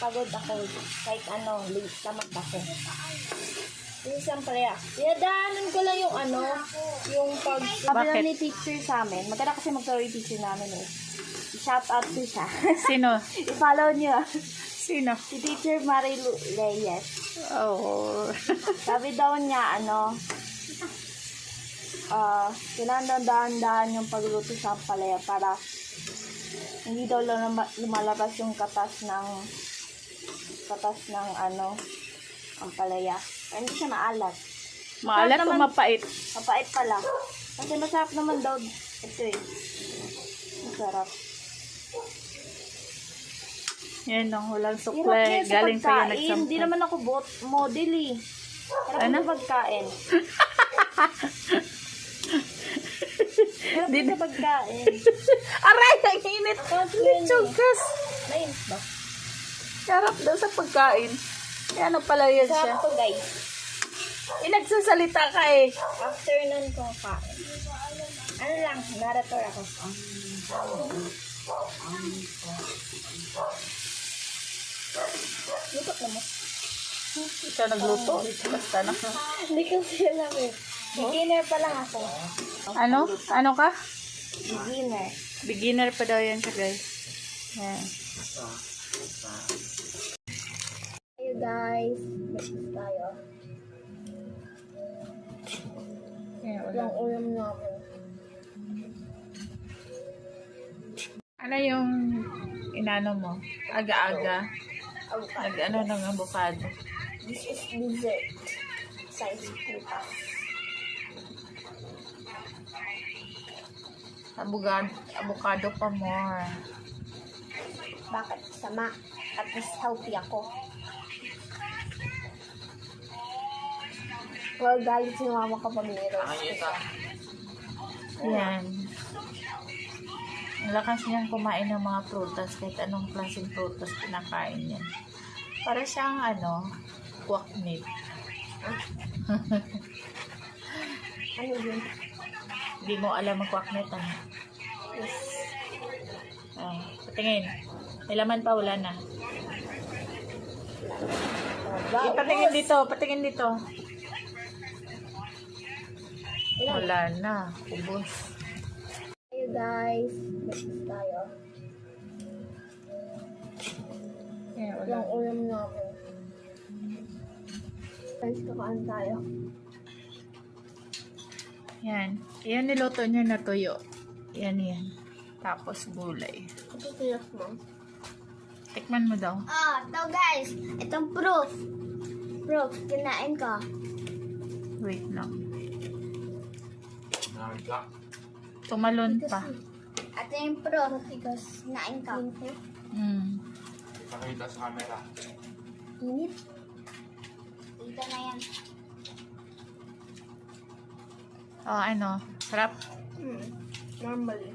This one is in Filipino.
pagod ako. Kahit ano, late naman ako. Yung siyempre, dinadaanan ko lang yung ano, yung pag... Sabi lang ni teacher sa amin, maganda kasi mag-sorry teacher namin eh. I-shout out ko siya. Sino? I-follow niyo. Sino? Si Teacher Marilu Reyes. Oh. Sabi daw niya, ano, kailangan dahan-dahan yung pagluto sa palaya para hindi daw lumalabas yung katas ng ano, ang palaya. Hindi siya maalat. Maalat o mapait? Mapait pala. Kasi masarap naman daw ito eh. Masarap. Yan ang walang Hirap suklay. niya sa Galing pa yung pagkain. Hindi naman ako model eh. Hirap Ano? sa pagkain. Hirap Di- sa pagkain. Aray! Ang init! Chugkas! Mainit ba? Sarap daw sa pagkain. Yan ang pala yan siya. Sarap to guys. Nagsasalita ka eh. After nun ko kain. Ano lang, narrator ako. Luto na mo. Ikaw nagluto. Basta na. Hindi kasi alam eh. Beginner pa lang ako. Ano? Ano ka? Beginner. Beginner pa daw yan siya guys. Yan. Hey guys. Breakfast tayo. Yan, wala. Yung ulam namin. Ano yung inano mo? Aga-aga. Nag-ano ng avocado. This is dessert. Size putas. Avocado pa more. Bakit? Sama. At least healthy ako. Well, galit si mama kapag niroast ko. Yan. Ang lakas niyang kumain ng mga prutas. Kahit anong klaseng prutas pinakain niya. Para siyang quack meat. Ano yun? Hindi mo alam ang quack meat, ano? Yes. Patingin. May laman pa, wala na. Wow. Patingin dito, patingin dito. Wala na. Ubos. Hey guys. Breakfast tayo. Yan, wala. Yung ulam namin. Guys, kakaan tayo. Yan. Yan niluto niya na tuyo. Yan yan. Tapos gulay. Ito tiyak mo. Tikman mo daw. Ito guys. Itong proof. Proof. Kinain ko. Wait lang. Tumalon pa. Ito yung proof. Because kinain ko. Pakita sa camera. Init. Dito na yan. Oh, ano? Sarap. Normally.